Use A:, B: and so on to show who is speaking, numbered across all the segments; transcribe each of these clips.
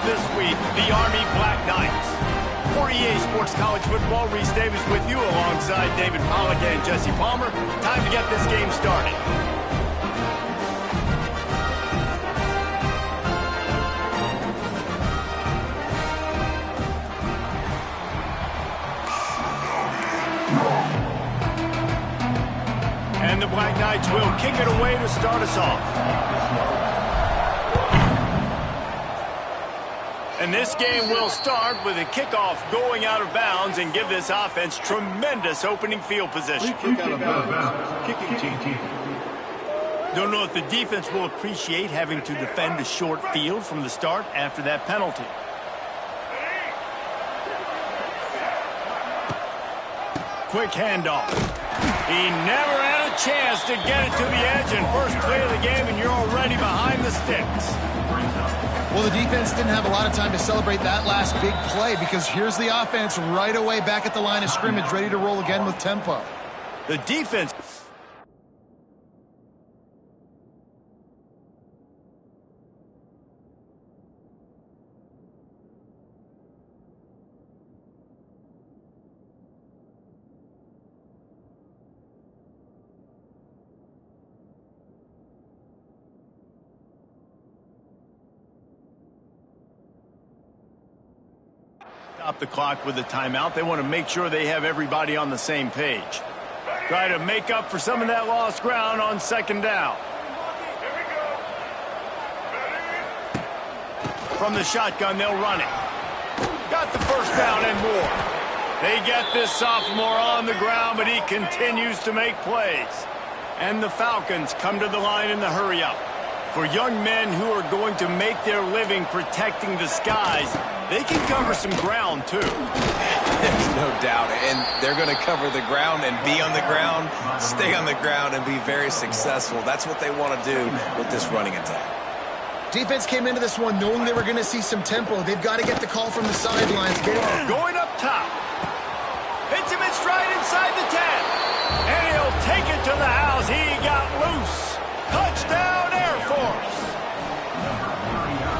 A: this week, the Army Black Knights. For EA Sports College Football, Reese Davis with you alongside David Pollack and Jesse Palmer. Time to get this game started. And the Black Knights will kick it away to start us off. And this game will start with a kickoff going out of bounds and give this offense tremendous opening field position.
B: Out of bounds. Kicking team.
A: Don't know if the defense will appreciate having to defend a short field from the start after that penalty. Quick handoff. He never had a chance to get it to the edge, and first play of the game, and you're already behind the sticks.
C: Well, the defense didn't have a lot of time to celebrate that last big play because here's the offense right away back at the line of scrimmage, ready to roll again with tempo.
A: The defense... Stop the clock with a timeout. They want to make sure they have everybody on the same page. Try to make up for some of that lost ground on second down. From the shotgun, they'll run it. Got the first down and more. They get this sophomore on the ground, but he continues to make plays. And the Falcons come to the line in the hurry-up. For young men who are going to make their living protecting the skies, they can cover some ground, too.
D: There's no doubt. And they're going to cover the ground and be on the ground, stay on the ground, and be very successful. That's what they want to do with this running attack.
C: Defense came into this one knowing they were going to see some tempo. They've got to get the call from the sidelines.
A: Going up top. Hits him in stride inside the 10. And he'll take it to the house. He got loose. Touchdown, Air Force.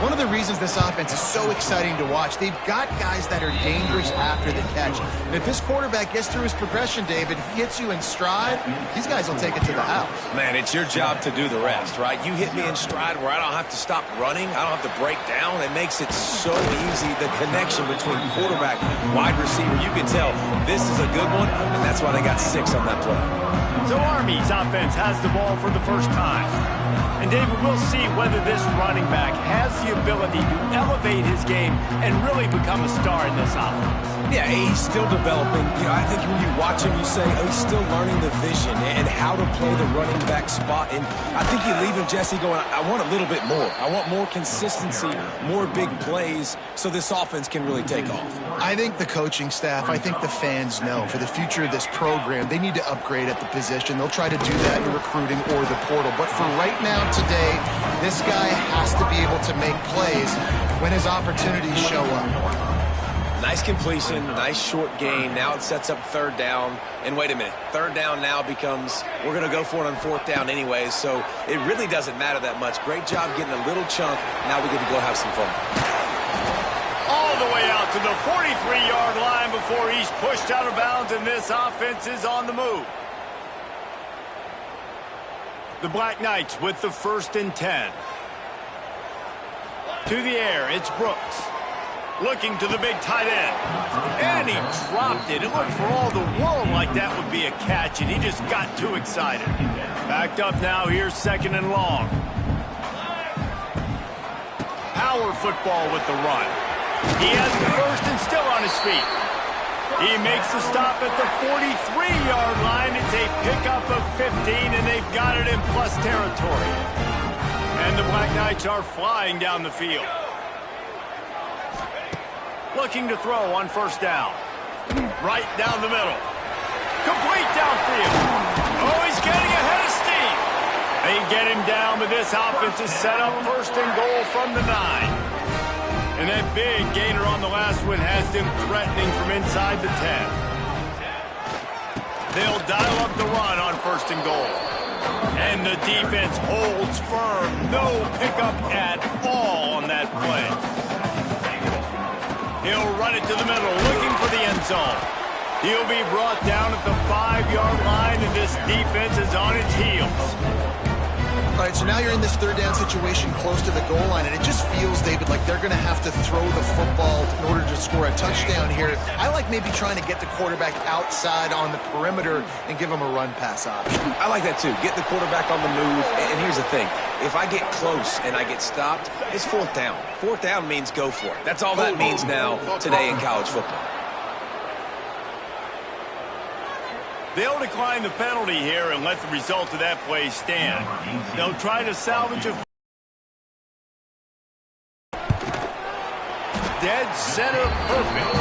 C: One of the reasons this offense is so exciting to watch, they've got guys that are dangerous after the catch. And if this quarterback gets through his progression, David, he hits you in stride, these guys will take it to the house.
D: Man, it's your job to do the rest, right? You hit me in stride where I don't have to stop running. I don't have to break down. It makes it so easy. The connection between quarterback, wide receiver, you can tell this is a good one, and that's why they got 6 on that play.
A: So Army's offense has the ball for the first time. And David, we'll see whether this running back has the ability to elevate his game and really become a star in this offense.
D: Yeah, he's still developing. You know, I think when you watch him, you say, oh, he's still learning the vision and how to play the running back spot. And I think you leave him, Jesse, going, I want a little bit more. I want more consistency, more big plays, so this offense can really take off.
C: I think the coaching staff, I think the fans know for the future of this program, they need to upgrade at the position. They'll try to do that in recruiting or the portal. But for right now, today, this guy has to be able to make plays when his opportunities show up.
D: Nice completion, nice short gain. Now it sets up third down. And wait a minute, third down now becomes, we're going to go for it on fourth down anyways, so it really doesn't matter that much. Great job getting a little chunk. Now we get to go have some fun.
A: All the way out to the 43-yard line before he's pushed out of bounds, and this offense is on the move. The Black Knights with the 1st and 10. To the air, it's Brooks. Looking to the big tight end. And he dropped it. It looked for all the world like that would be a catch, and he just got too excited. Backed up now, here's 2nd and long. Power football with the run. He has the first and still on his feet. He makes the stop at the 43-yard line. It's a pickup of 15, and they've got it in plus territory. And the Black Knights are flying down the field. Looking to throw on 1st down. Right down the middle. Complete downfield. Oh, he's getting ahead of steam. They get him down, but this offense is set up 1st and goal from the 9. And that big gainer on the last one has them threatening from inside the 10. They'll dial up the run on 1st and goal. And the defense holds firm. No pickup at all on that play. He'll run it to the middle, looking for the end zone. He'll be brought down at the 5-yard line, and this defense is on its heels.
C: All right, so now you're in this third down situation close to the goal line, and it just feels, David, like they're going to have to throw the football in order to score a touchdown here. I like maybe trying to get the quarterback outside on the perimeter and give him a run-pass option.
D: I like that, too. Get the quarterback on the move. And here's the thing. If I get close and I get stopped, it's fourth down. Fourth down means go for it. That's all that means now today in college football.
A: They'll decline the penalty here and let the result of that play stand. They'll try to salvage a dead center perfect.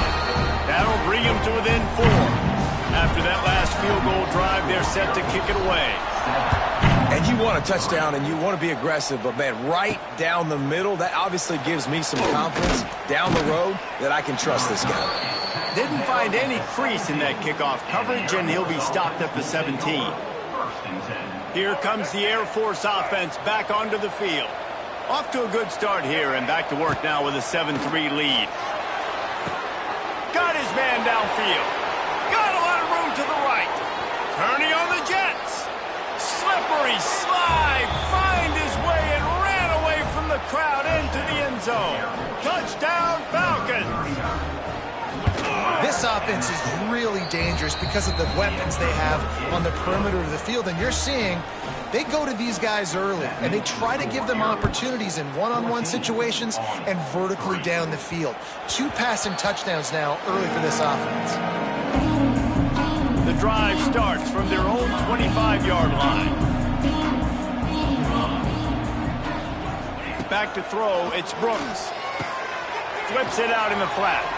A: That'll bring him to within 4. After that last field goal drive, they're set to kick it away.
D: And you want a touchdown and you want to be aggressive, but, man, right down the middle, that obviously gives me some confidence down the road that I can trust this guy.
A: Didn't find any crease in that kickoff coverage, and he'll be stopped at the 17. Here comes the Air Force offense back onto the field. Off to a good start here, and back to work now with a 7-3 lead. Got his man downfield. Got a lot of room to the right. Turning on the Jets. Slippery slide. Find his way and ran away from the crowd into the end zone. Touchdown, Falcons.
C: This offense is really dangerous because of the weapons they have on the perimeter of the field. And you're seeing they go to these guys early, and they try to give them opportunities in one-on-one situations and vertically down the field. 2 passing touchdowns now early for this offense.
A: The drive starts from their own 25-yard line. Back to throw, it's Brooks. Flips it out in the flat.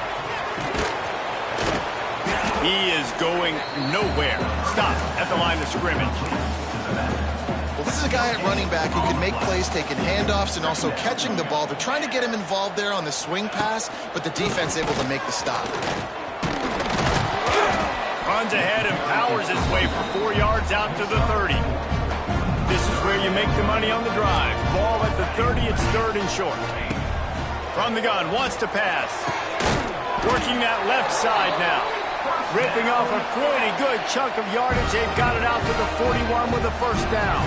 A: He is going nowhere. Stop at the line of scrimmage.
C: Well, this is a guy at running back who can make plays, taking handoffs, and also catching the ball. They're trying to get him involved there on the swing pass, but the defense able to make the stop.
A: Runs ahead and powers his way for 4 yards out to the 30. This is where you make the money on the drive. Ball at the 30, it's 3rd and short. From the gun, wants to pass. Working that left side now. Ripping off a pretty good chunk of yardage. They've got it out to the 41 with a 1st down.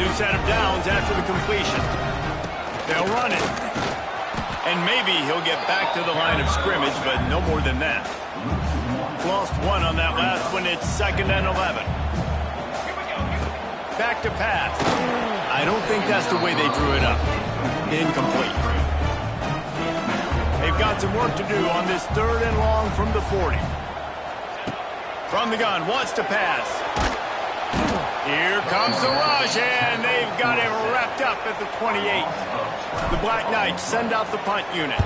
A: New set of downs after the completion. They'll run it. And maybe he'll get back to the line of scrimmage, but no more than that. Lost 1 on that last one. It's 2nd and 11. Back to pass. I don't think that's the way they drew it up. Incomplete. They've got some work to do on this 3rd and long from the 40. From the gun, wants to pass. Here comes the rush, and they've got him wrapped up at the 28. The Black Knights send out the punt unit.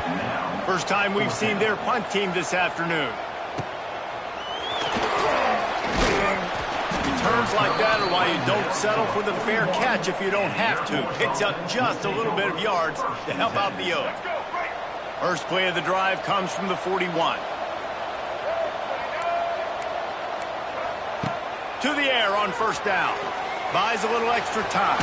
A: First time we've seen their punt team this afternoon. Returns like that are why you don't settle for the fair catch if you don't have to. Picks up just a little bit of yards to help out the Oaks. First play of the drive comes from the 41. To the air on 1st down. Buys a little extra time.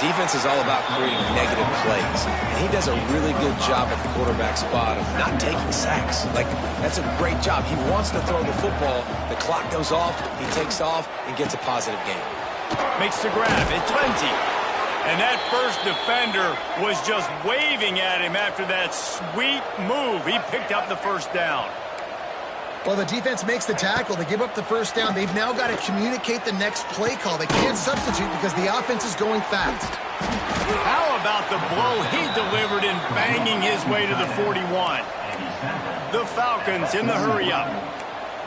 D: Defense is all about creating negative plays. And he does a really good job at the quarterback spot of not taking sacks. Like, that's a great job. He wants to throw the football. The clock goes off. He takes off and gets a positive gain.
A: Makes the grab. It's Lindsey. And that first defender was just waving at him after that sweet move. He picked up the 1st down.
C: Well, the defense makes the tackle. They give up the 1st down. They've now got to communicate the next play call. They can't substitute because the offense is going fast.
A: How about the blow he delivered in banging his way to the 41? The Falcons in the hurry-up.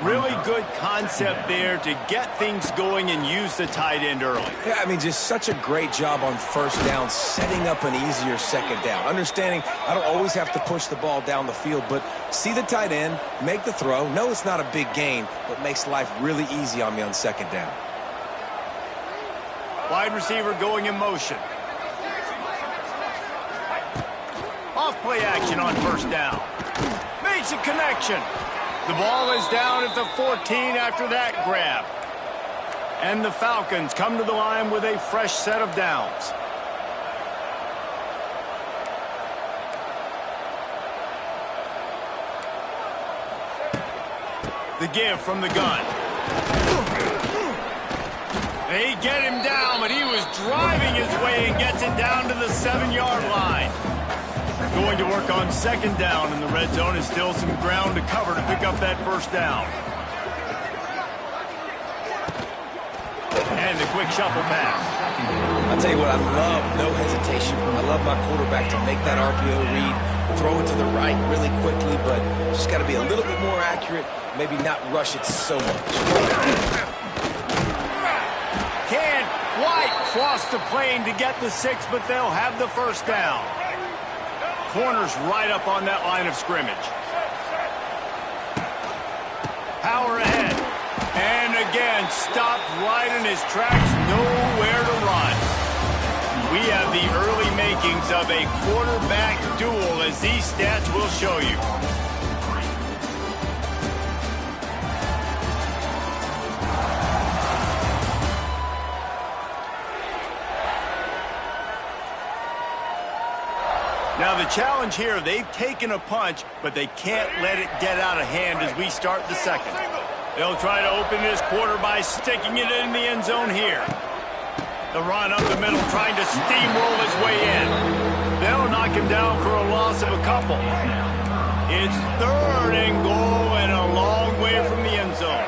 A: Really good concept there to get things going and use the tight end early.
D: Yeah, I mean, just such a great job on 1st down, setting up an easier 2nd down. Understanding I don't always have to push the ball down the field, but see the tight end, make the throw. No, it's not a big gain, but makes life really easy on me on 2nd down.
A: Wide receiver going in motion. Off play action on 1st down. Makes a connection. The ball is down at the 14 after that grab. And the Falcons come to the line with a fresh set of downs. The give from the gun. They get him down, but he was driving his way and gets it down to the 7-yard line. Going to work on second down in the red zone, and still some ground to cover to pick up that first down. And a quick shuffle pass.
D: I'll tell you what, I love no hesitation. I love my quarterback to make that RPO read, throw it to the right really quickly, but just got to be a little bit more accurate, maybe not rush it so much.
A: Can White cross the plane to get the 6, but they'll have the first down. Corner's right up on that line of scrimmage. Power ahead. And again, stopped right in his tracks, nowhere to run. We have the early makings of a quarterback duel, as these stats will show you. Now the challenge here, they've taken a punch, but they can't let it get out of hand as we start the second. They'll try to open this quarter by sticking it in the end zone here. The run up the middle, trying to steamroll his way in. They'll knock him down for a loss of a couple. It's 3rd and goal and a long way from the end zone.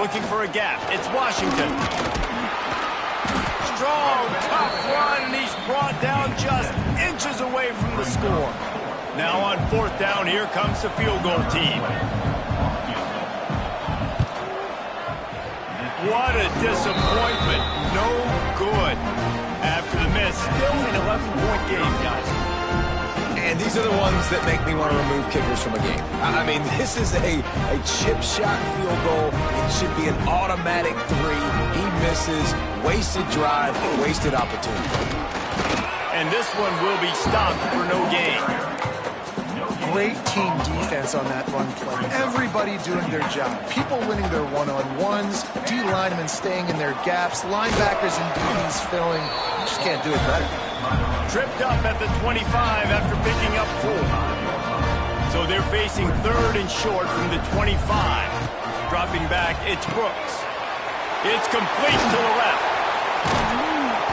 A: Looking for a gap. It's Washington. Strong, tough run, and he's brought down just inches away from the score. Now on 4th down, here comes the field goal team. What a disappointment. No good. After the miss, still an 11-point game, guys.
D: And these are the ones that make me want to remove kickers from a game. I mean, this is a chip shot field goal. It should be an automatic 3. He misses. Wasted drive, wasted opportunity.
C: And this one will be stopped for no gain. Great team defense on that run play. Everybody doing their job. People winning their one-on-ones, D linemen staying in their gaps, linebackers and DBs filling. You just can't do it better.
A: Tripped up at the 25 after picking up 4. So they're facing 3rd and short from the 25. Dropping back, it's Brooks. It's complete to the left.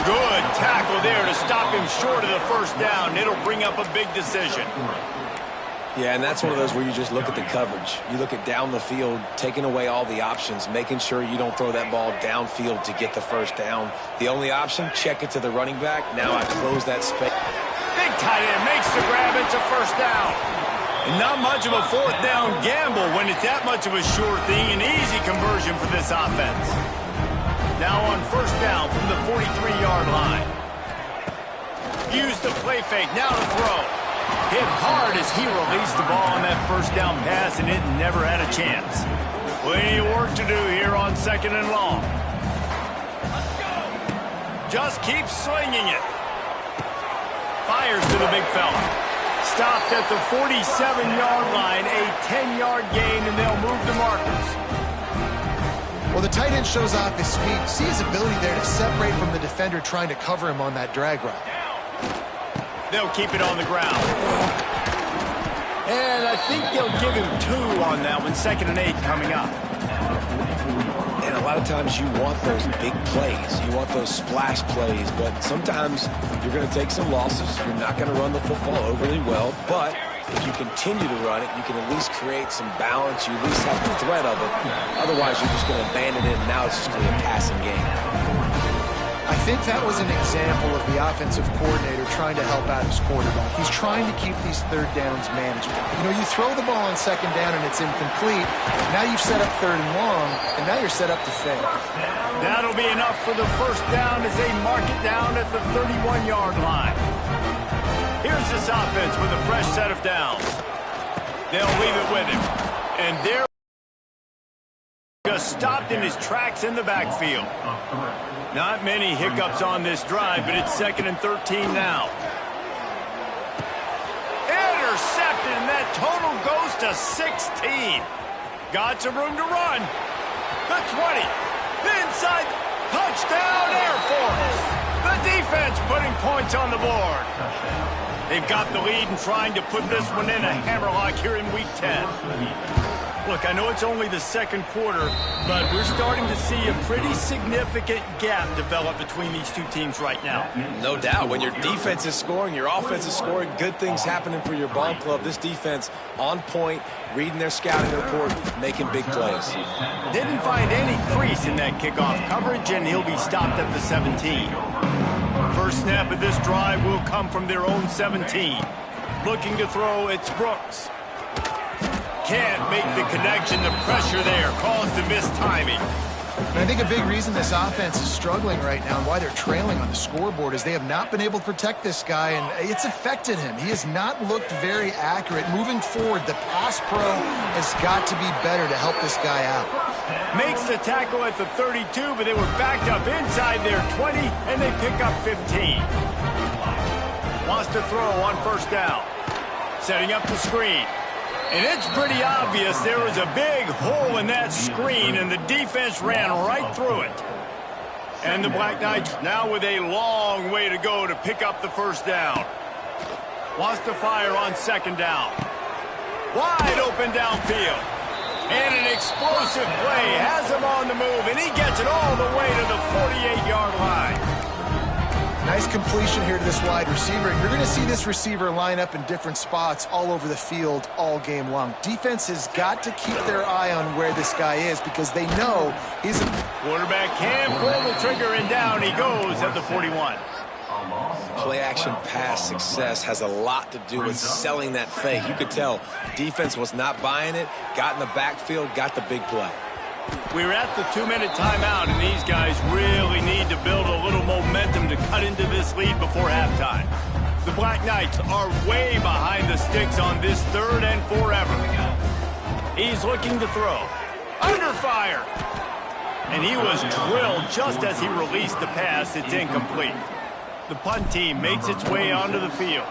A: Good tackle there to stop him short of the first down. It'll bring up a big decision.
D: Yeah, and that's one of those where you just look at the coverage. You look at down the field, taking away all the options, making sure you don't throw that ball downfield to get the first down. The only option, check it to the running back. Now I close that space.
A: Big tight end makes the grab. It's a first down. And not much of a 4th down gamble when it's that much of a sure thing. An easy conversion for this offense. Now on 1st down from the 43-yard line. Use the play fake. Now to throw. Hit hard as he released the ball on that first down pass, and it never had a chance. Plenty of work to do here on 2nd and long. Just keeps swinging it. Fires to the big fella. Stopped at the 47-yard line, a 10-yard gain, and they'll move the markers.
C: Well, the tight end shows off his speed. See his ability there to separate from the defender trying to cover him on that drag route.
A: They'll keep it on the ground. And I think they'll give him 2 on that one. 2nd and 8 coming up.
D: And a lot of times you want those big plays. You want those splash plays. But sometimes you're going to take some losses. You're not going to run the football overly well. But if you continue to run it, you can at least create some balance. You at least have the threat of it. Otherwise, you're just going to abandon it, and now it's just going to be a passing game.
C: I think that was an example of the offensive coordinator trying to help out his quarterback. He's trying to keep these 3rd downs manageable. You know, you throw the ball on 2nd down and it's incomplete. Now you've set up 3rd and long, and now you're set up to fail.
A: That'll be enough for the first down as they mark it down at the 31-yard line. Here's this offense with a fresh set of downs. They'll leave it with him. And there just stopped in his tracks in the backfield. Not many hiccups on this drive, but it's 2nd and 13 now. Intercepted, and that total goes to 16. Got some room to run. The 20. The inside. Touchdown, Air Force. The defense putting points on the board. They've got the lead and trying to put this one in a hammerlock here in Week 10. Look, I know it's only the second quarter, but we're starting to see a pretty significant gap develop between these two teams right now.
D: No doubt. When your defense is scoring, your offense is scoring, good things happening for your ball club. This defense on point, reading their scouting report, making big plays.
A: Didn't find any crease in that kickoff coverage, and he'll be stopped at the 17. First snap of this drive will come from their own 17. Looking to throw, it's Brooks. Can't make the connection. The pressure there caused the missed timing.
C: And I think a big reason this offense is struggling right now and why they're trailing on the scoreboard is they have not been able to protect this guy, and it's affected him. He has not looked very accurate. Moving forward, the pass pro has got to be better to help this guy out.
A: Makes the tackle at the 32, but they were backed up inside their 20, and they pick up 15. Wants to throw on first down. Setting up the screen. And it's pretty obvious there was a big hole in that screen, and the defense ran right through it. And the Black Knights now with a long way to go to pick up the first down. Wants to fire on second down. Wide open downfield. And an explosive play has him on the move, and he gets it all the way to the 48-yard line.
C: Nice completion here to this wide receiver. You're going to see this receiver line up in different spots all over the field all game long. Defense has got to keep their eye on where this guy is because they know he's a...
A: Quarterback can pull the trigger, and down he goes at the 41.
D: Play-action pass success has a lot to do with selling that fake. You could tell defense was not buying it, got in the backfield, got the big play.
A: We're at the 2-minute timeout, and these guys really need to build a little momentum to cut into this lead before halftime. The Black Knights are way behind the sticks on this third and forever. He's looking to throw. Under fire. And he was drilled just as he released the pass. It's incomplete. The punt team makes its way onto the field.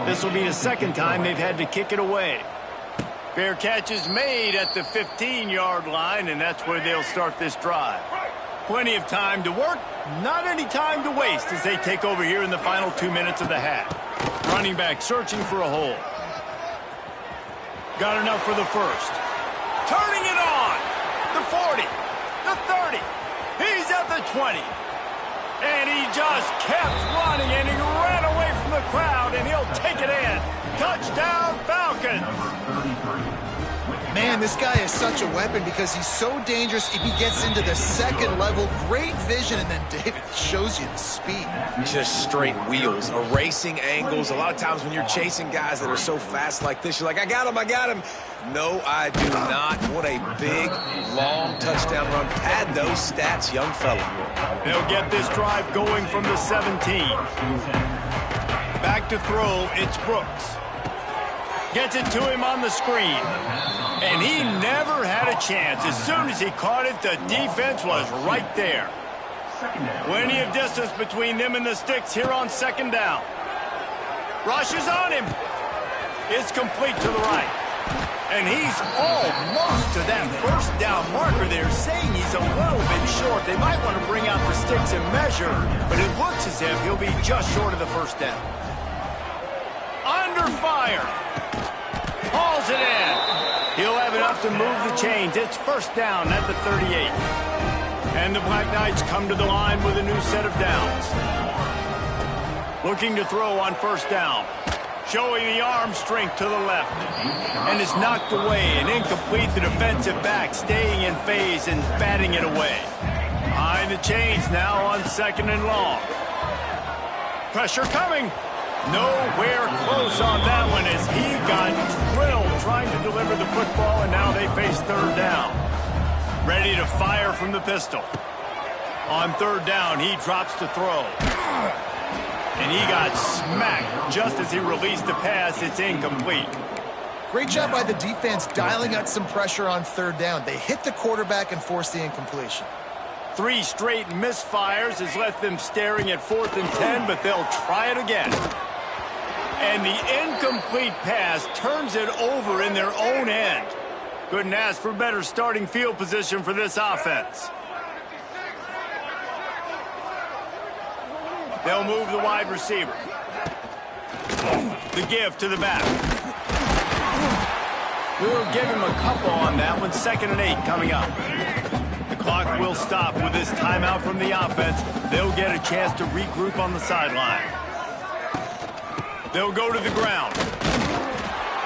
A: This will be the second time they've had to kick it away. Fair catch is made at the 15-yard line, and that's where they'll start this drive. Plenty of time to work, not any time to waste as they take over here in the final 2 minutes of the half. Running back searching for a hole. Got enough for the first. Turning it on. The 40, the 30. He's at the 20. And he just kept running, and he ran away from the crowd, and he'll take it in. Touchdown, Falcons!
C: Man, this guy is such a weapon because he's so dangerous if he gets into the second level. Great vision, and then David shows you the speed.
D: Just straight wheels, erasing angles. A lot of times when you're chasing guys that are so fast like this, you're like, I got him, I got him. No, I do not. What a big, long touchdown run. Pad those stats, young fella.
A: They'll get this drive going from the 17. Back to throw, it's Brooks. Gets it to him on the screen. And he never had a chance. As soon as he caught it, the defense was right there. Plenty of distance between them and the sticks here on second down. Rushes on him. It's complete to the right. And he's almost to that first down marker there, saying he's a little bit short. They might want to bring out the sticks and measure, but it looks as if he'll be just short of the first down. Under fire. Hauls it in. He'll have enough to move the chains. It's first down at the 38. And the Black Knights come to the line with a new set of downs. Looking to throw on first down. Showing the arm strength to the left. And is knocked away and incomplete. The defensive back staying in phase and batting it away. Behind the chains now on second and long. Pressure coming. Nowhere close on that one as he got drilled trying to deliver the football, and now they face third down. Ready to fire from the pistol. On third down, he drops to throw. And he got smacked just as he released the pass. It's incomplete.
C: Great job by the defense dialing out some pressure on third down. They hit the quarterback and forced the incompletion.
A: 3 straight misfires has left them staring at 4th and 10, but they'll try it again. And the incomplete pass turns it over in their own end. Couldn't ask for better starting field position for this offense. They'll move the wide receiver. The give to the back. We'll give him a couple on that one. 2nd and 8 coming up. The clock will stop with this timeout from the offense. They'll get a chance to regroup on the sideline. They'll go to the ground.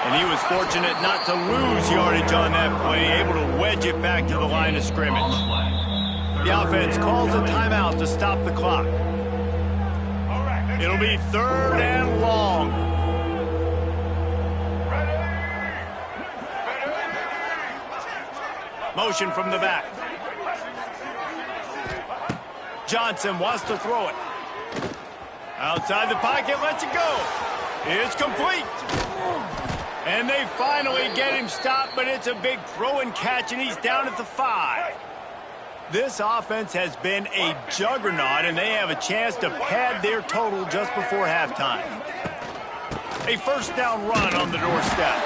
A: And he was fortunate not to lose yardage on that play, able to wedge it back to the line of scrimmage. The offense calls a timeout to stop the clock. It'll be 3rd and long. Motion from the back. Johnson wants to throw it. Outside the pocket, lets it go. It's complete. And they finally get him stopped, but it's a big throw and catch, and he's down at the 5. This offense has been a juggernaut, and they have a chance to pad their total just before halftime. A 1st down run on the doorstep.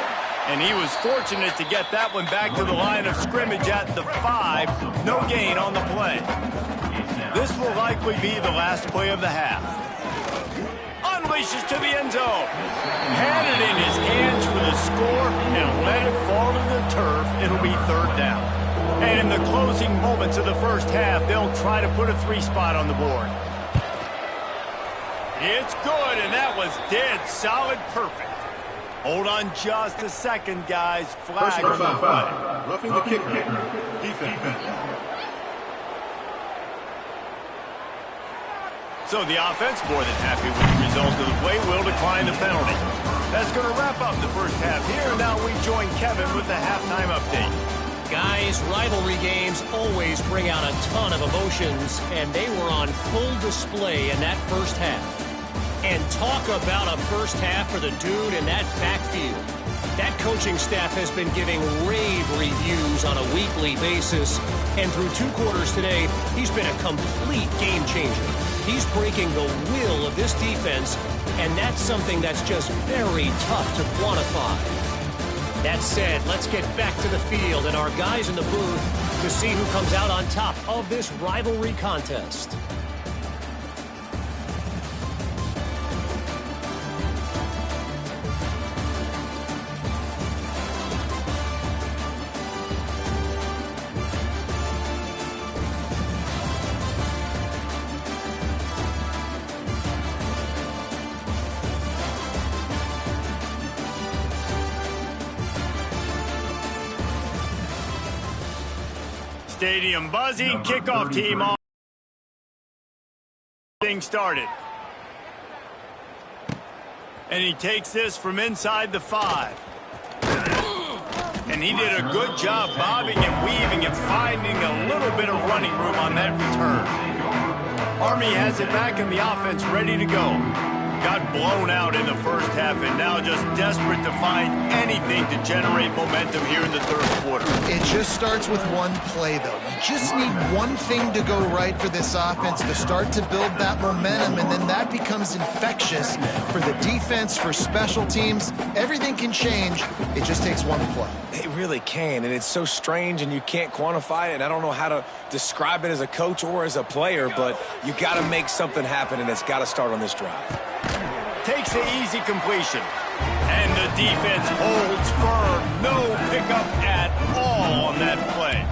A: And he was fortunate to get that one back to the line of scrimmage at the 5. No gain on the play. This will likely be the last play of the half. Unleashes to the end zone. Had it in his hands for the score and let it fall to the turf. It'll be 3rd down. And in the closing moments of the first half, they'll try to put a 3-spot on the board. It's good, and that was dead solid perfect. Hold on just a second, guys. Flag on the play.
B: Roughing the kicker. Defense.
A: So the offense, more than happy with the result of the play, will decline the penalty. That's going to wrap up the first half here. Now we join Kevin with the halftime update.
E: Guys, rivalry games always bring out a ton of emotions, and they were on full display in that first half. And talk about a first half for the dude in that backfield. That coaching staff has been giving rave reviews on a weekly basis. And through 2 quarters today, he's been a complete game changer. He's breaking the will of this defense, and that's something that's just very tough to quantify. That said, let's get back to the field and our guys in the booth to see who comes out on top of this rivalry contest.
A: Stadium buzzing, kickoff team on. Thing started. And he takes this from inside the 5. And he did a good job bobbing and weaving and finding a little bit of running room on that return. Army has it back in the offense, ready to go. Got blown out in the first half and now just desperate to find anything to generate momentum here in the 3rd quarter.
C: It just starts with one play, though. You just need one thing to go right for this offense to start to build that momentum, and then that becomes infectious for the defense, for special teams. Everything can change. It just takes one play.
D: It really can, and it's so strange, and you can't quantify it, and I don't know how to describe it as a coach or as a player, but you got to make something happen, and it's got to start on this drive.
A: Takes the easy completion. And the defense holds firm. No pickup at all on that play.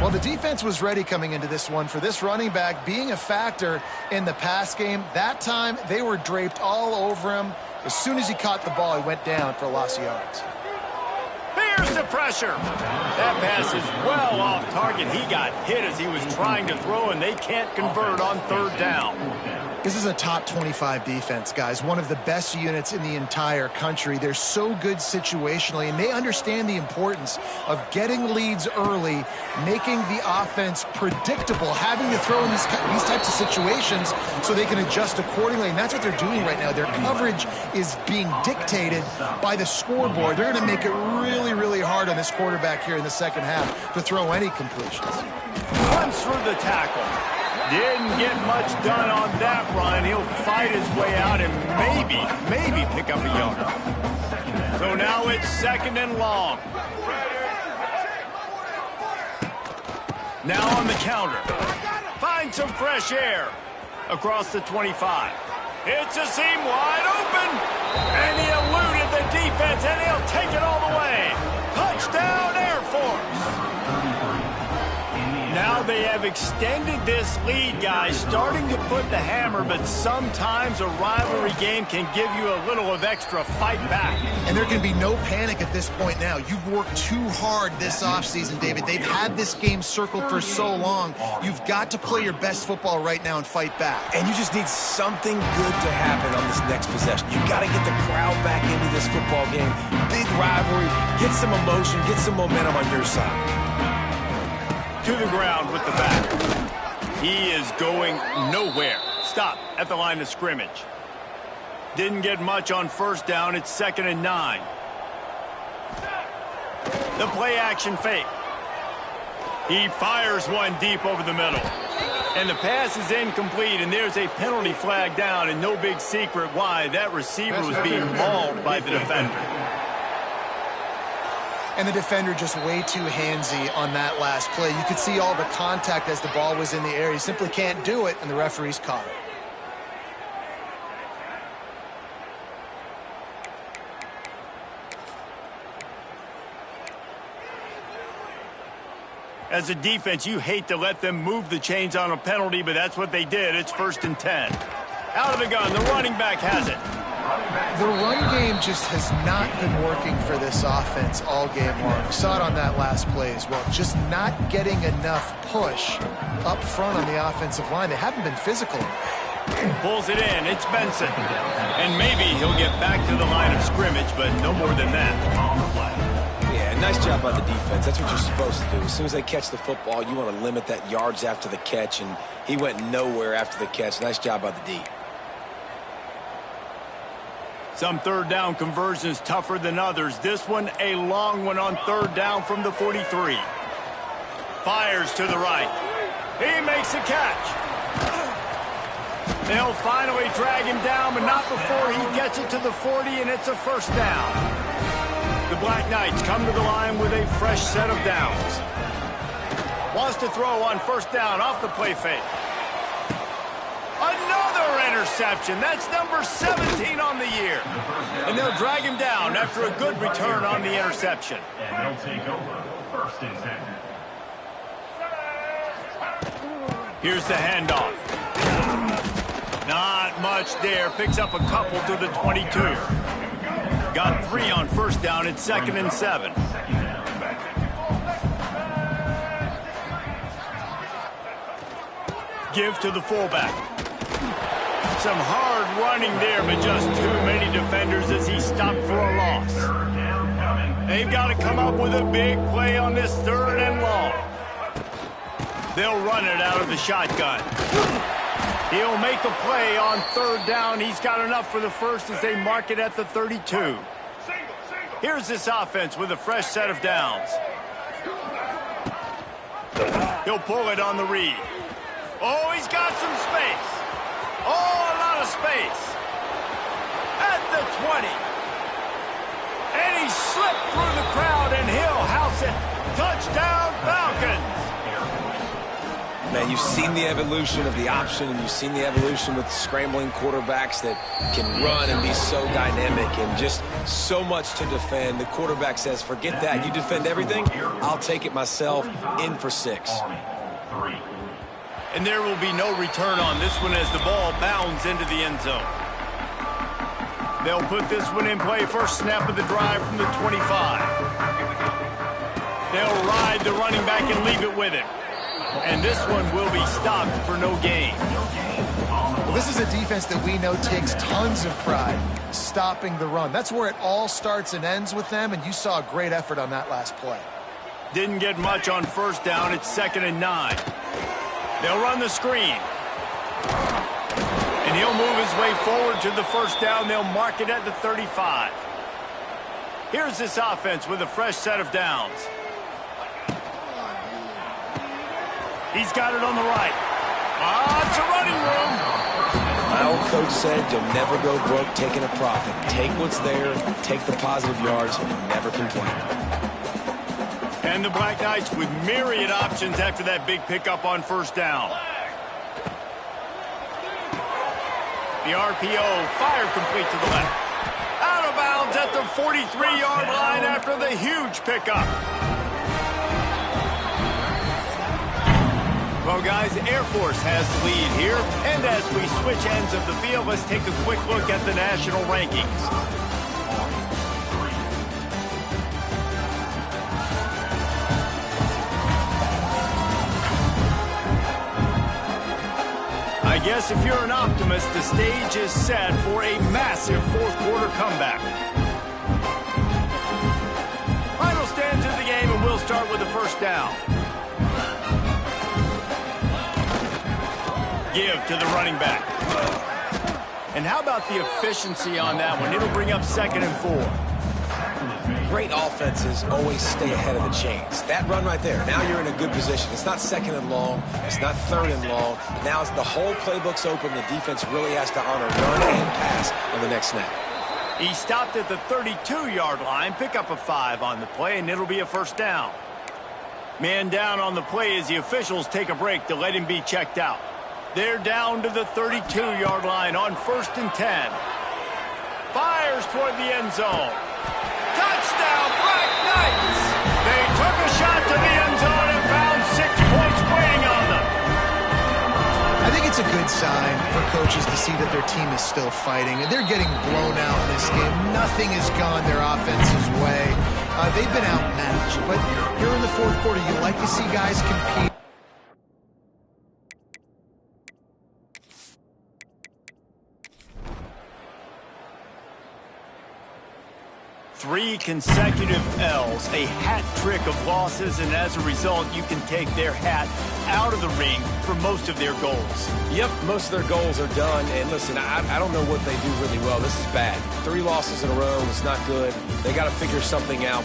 C: Well, the defense was ready coming into this one for this running back being a factor in the pass game. That time, they were draped all over him. As soon as he caught the ball, he went down for loss of yards.
A: Here's the pressure. That pass is well off target. He got hit as he was trying to throw, and they can't convert on 3rd down.
C: This is a top 25 defense, guys. One of the best units in the entire country. They're so good situationally, and they understand the importance of getting leads early, making the offense predictable, having to throw in these types of situations so they can adjust accordingly. And that's what they're doing right now. Their coverage is being dictated by the scoreboard. They're going to make it really, really hard on this quarterback here in the second half to throw any completions.
A: Runs through the tackle. Didn't get much done on that run. He'll fight his way out and maybe pick up a yard. So now it's 2nd and long. Now on the counter. Find some fresh air across the 25. It's a seam wide open. And he eluded the defense, and he'll take it all the way. Touchdown, Air Force. Now they have extended this lead, guys, starting to put the hammer, but sometimes a rivalry game can give you a little of extra fight back.
C: And there can be no panic at this point now. You've worked too hard this offseason, David. They've had this game circled for so long. You've got to play your best football right now and fight back.
D: And you just need something good to happen on this next possession. You got to get the crowd back into this football game. Big rivalry. Get some emotion. Get some momentum on your side.
A: To the ground with the back. He is going nowhere. Stop at the line of scrimmage. Didn't get much on first down. It's 2nd and 9. The play action fake. He fires one deep over the middle. And the pass is incomplete, and there's a penalty flag down, and no big secret why. That receiver was being mauled by the defender.
C: And the defender just way too handsy on that last play. You could see all the contact as the ball was in the air. He simply can't do it, and the referee's caught it.
A: As a defense, you hate to let them move the chains on a penalty, but that's what they did. It's 1st and 10. Out of the gun, the running back has it.
C: The run game just has not been working for this offense all game long. We saw it on that last play as well. Just not getting enough push up front on the offensive line. They haven't been physical.
A: Pulls it in. It's Benson. And maybe he'll get back to the line of scrimmage, but no more than that.
D: Yeah, nice job by the defense. That's what you're supposed to do. As soon as they catch the football, you want to limit that yards after the catch, and he went nowhere after the catch. Nice job by the D.
A: Some third down conversions tougher than others. This one, a long one on 3rd down from the 43. Fires to the right. He makes a catch. They'll finally drag him down, but not before he gets it to the 40, and it's a 1st down. The Black Knights come to the line with a fresh set of downs. Wants to throw on 1st down off the play fake. Another interception. That's number 17 on the year. And they'll drag him down after a good return on the interception.
F: And they'll take over 1st and 10.
A: Here's the handoff. Not much there. Picks up a couple to the 22. Got 3 on 1st down. It's 2nd and 7. Give to the fullback. Some hard running there, but just too many defenders as he stopped for a loss. They've got to come up with a big play on this 3rd and long. They'll run it out of the shotgun. He'll make a play on 3rd down. He's got enough for the 1st as they mark it at the 32. Here's this offense with a fresh set of downs. He'll pull it on the read. Oh, he's got some space. Oh, a lot of space. At the 20. And he slipped through the crowd, and he'll house it. Touchdown, Falcons.
D: Man, you've seen the evolution of the option, and you've seen the evolution with scrambling quarterbacks that can run and be so dynamic and just so much to defend. The quarterback says, forget that. You defend everything, I'll take it myself. In for 6.
A: And there will be no return on this one as the ball bounds into the end zone. They'll put this one in play. First snap of the drive from the 25. They'll ride the running back and leave it with him. And this one will be stopped for no gain.
C: Well, this is a defense that we know takes tons of pride stopping the run. That's where it all starts and ends with them, and you saw a great effort on that last play.
A: Didn't get much on 1st down. It's 2nd and 9. They'll run the screen. And he'll move his way forward to the 1st down. They'll mark it at the 35. Here's this offense with a fresh set of downs. He's got it on the right. It's a running room.
D: My old coach said you'll never go broke taking a profit. Take what's there, take the positive yards, and never complain.
A: And the Black Knights with myriad options after that big pickup on 1st down. The RPO fired complete to the left. Out of bounds at the 43-yard line after the huge pickup. Well, guys, Air Force has the lead here. And as we switch ends of the field, let's take a quick look at the national rankings. I guess if you're an optimist, the stage is set for a massive fourth-quarter comeback. Final stand to the game, and we'll start with the first down. Give to the running back. And how about the efficiency on that one? It'll bring up 2nd and 4.
D: Great offenses always stay ahead of the chains. That run right there, now you're in a good position. It's not 2nd and long. It's not 3rd and long. Now the whole playbook's open. The defense really has to honor run and pass on the next snap.
A: He stopped at the 32-yard line, pick up a 5 on the play, and it'll be a first down. Man down on the play as the officials take a break to let him be checked out. They're down to the 32-yard line on 1st and 10. Fires toward the end zone. Touchdown, Black Knights! They took a shot to the end zone and found 6 points waiting on them.
C: I think it's a good sign for coaches to see that their team is still fighting. And they're getting blown out in this game. Nothing has gone their offense's way. They've been outmatched. But here in the fourth quarter, you like to see guys compete.
A: 3 consecutive L's, a hat trick of losses, and as a result, you can take their hat out of the ring for most of their goals.
D: Yep, most of their goals are done. And listen, I don't know what they do really well. This is bad. 3 losses in a row. It's not good. They got to figure something out.